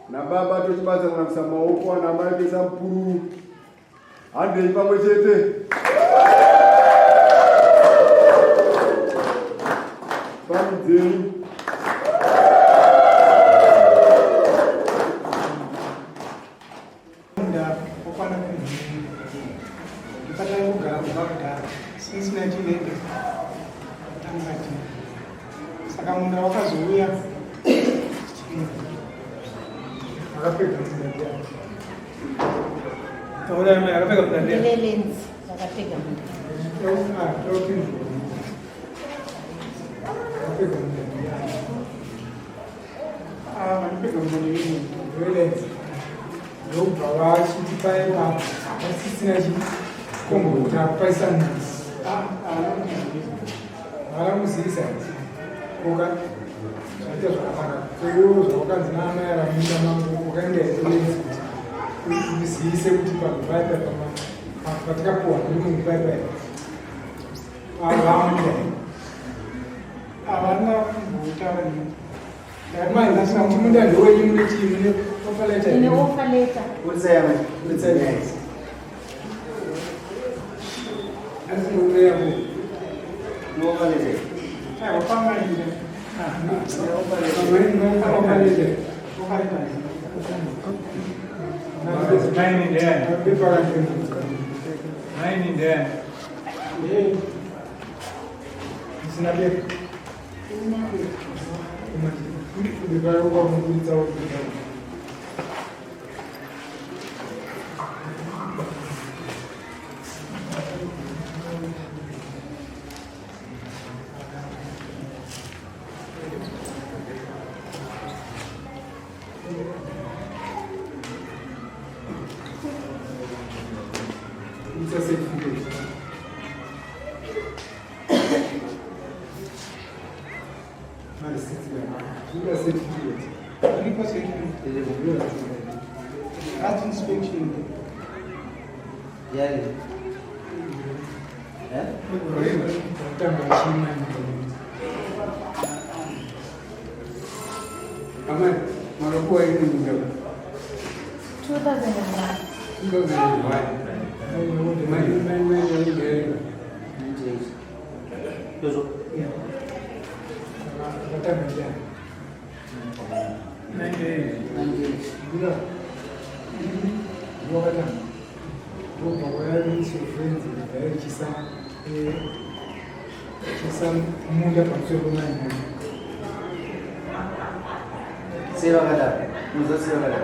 na baba tochibasa kuna maoko na mai pesa mpuru ande pamwe chete pamdzeni nda kokwana kupata kugara kubagara since 1980 tangati saka munda wakazouya akapedza munda taura mai akapedza munda lens akapedza munda vanopedza munda lens ndobva vachitipaepa vasisina chikombo kuti akupaisa nhasi varamuzivisa oka zvaita zvakanaka iwo zvavakanzi naamai aramunda mangu ukaenda elenzi kuti uzivise kuti pazvipaipa patikapuwa nemunhu paipa avamunda havana kumbotaura maindasina kuti munda ndowenyu mune chii mune ofaleta ine ofaleta kutsayamai asi nokureyaku noofalete wapamaile munda pamusoro nani seva kada muzosiva kada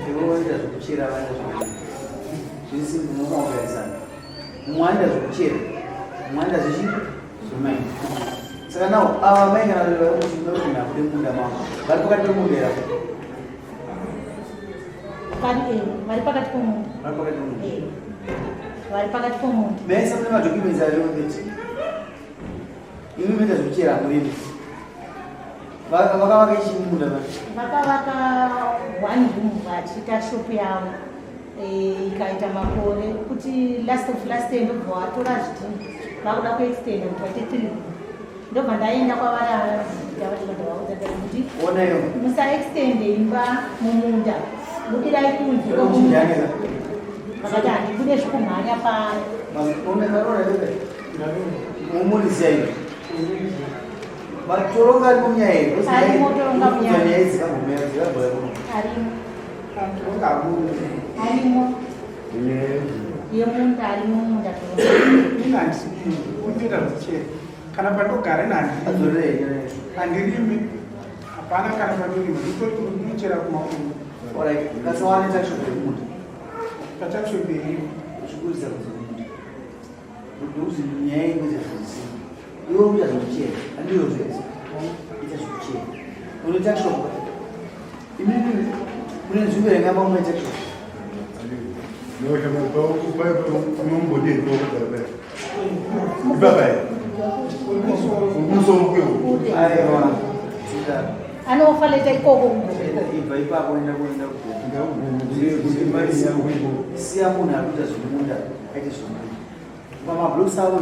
ivoita zvokuchera vanda zvisi munomaogarisana mwanda zvokuchera mwanda zvichipi zvomai saka nawo ava mai kana vakutina kude munda mavo vari pakati pemunda era vari pakati pomunda vari pakati pomunda maisa mune madhokuments ariondeti imi moita zvokuchera murimi vakavaka ichi munda vakavaka one room vachiita shopu yavo ikaita makore kuti last ndobva vatora zvidhini vakuda kuextenda kuti vaite 3 ndobva ndaenda kwavaraakuti musaextende imba mumunda budirai kunze vakati handikude zvekumhanya pari mumuriziyaii matoronga ari munyaya here arimo yemunda ari mumunda unoita zvichera kana pandogara handirimi hapana kana panorima ndinochera kumakungu kasawanetakshoemunda Kachakshopei. Uchikuza kuzungumza. Uduzi nyaya ngezvezvisi. Iwe uchazvichera. Andiyo zvese. Ichazvichera. Unotakshop. Imini mune nzvimbo yangamba munotakshop. No, chama para um modelo para Bye-bye. Anofaleta ikoko ibva ipapo enda kuenda siya munhu ari kuita zvomunda aite zvomunda pamabloks avo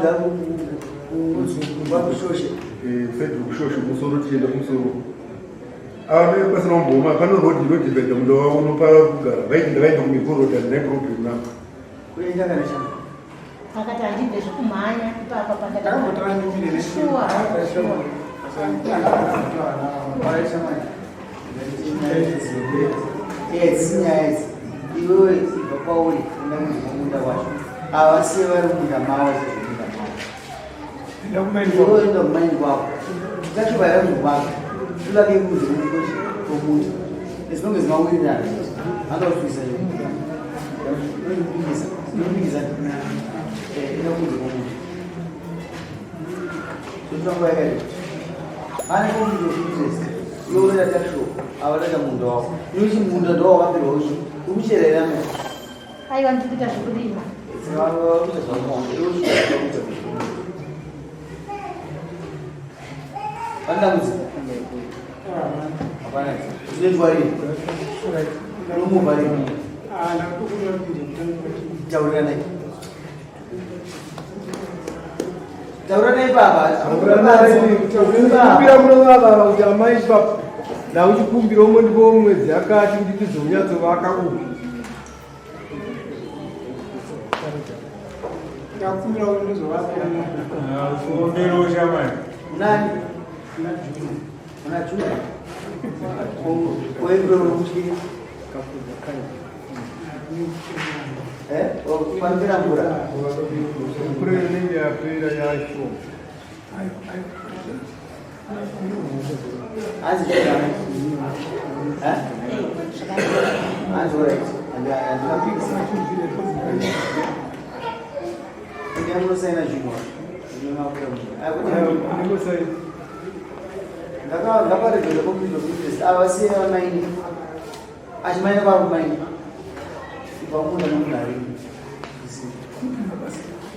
ndakushoshe kushoshe musoro tichienda kumusoro ave pasina kumboma pano rodhivhenda muda waunopa kugara vaenda kumikorodha neproblem navo kuenda kana chama akati handibve zvekumhanya ipapa Ndakambotandimire dzinyaya idzi iwewe ibva kwauri enda mumunda wacho avasiye vari munda mavo sezvemunda mavo enda kumaini kwako tachivaira munhu wako tivake kunze komunda as long as mawirirana angausvisa inopikisa enda kunze komunda sotango yakadi ane conflict of interest iweureda taksho avareda munda wako inochi munda ndowavapirwa uchi ukucherera me aiwa ndikuita zvekurima vandamudzi zvinetwarii nomuvharii tauriranai tauranai baba kumbira munovava kuti amai papa nauchikumbira umwe ndipo mwedzi akati kuti tizonyatsovaka upi ndakumbira kuti ndizovapira nani una chuna oendorokutiri panopera mvura mvura inenge yapera yacho hanzi hanzi orit andinapikisa ndiamunosaina zvimwe ndakaregeza conflict of interest avasiye vamaini achimaina varumaini ibvamunda nomunhari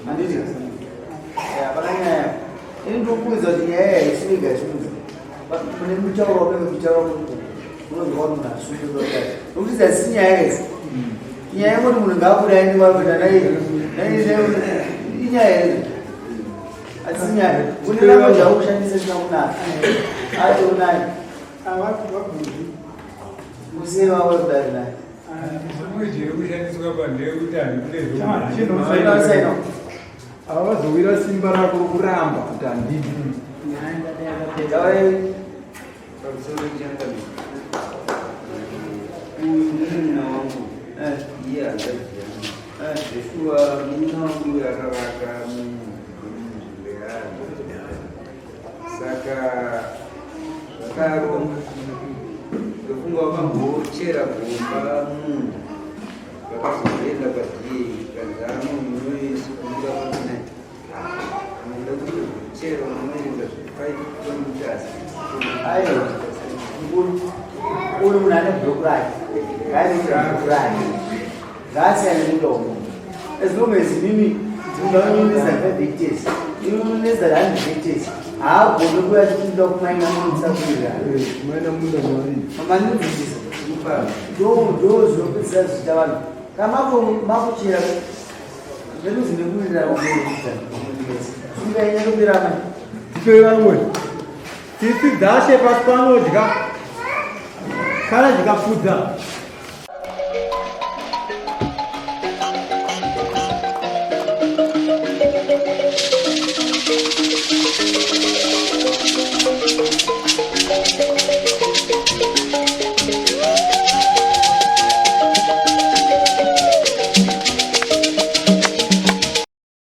handiti pakanyaya ini ndokudza kuti nyaya yaisivega ichiudza mune mutauro wakange kutaura kuti unozwa kuti munhu asundorokai nokuti dzasi nyaya idzi nyaya yekuti munhu ngaabuda aende vakuita inyaya idzi hatisi nyaya kune language yakushandisa sina kunaka ati unai musiye vavo kudari naye avazowira simba rako rokuramba kuti handidi Mumuna wangu iye angaziya zveshuwa mumuna wangu yakavaka muzvimbeano saka zvakaro ndofunga wakambochera gomba munhu vakazoenda kwadiye kazama munoisukuita kuti anoda kuti chero unoenda zve5 kilometers aiwa uri munhu ane bhuku rake ngaaiibhuku rake ngaasiyane nemudomo as long as inini ndingaonesa5 inonesa 100 hectares haagone kuya tichida kumaina munomusakurira mamanibvisa ndo zvinopedzisa zvichita vanhu kamakuchera zvenuzi nekurira zvingainyanopirama tipe vamwe titi dzashe pasi panodya kana zvikapfudza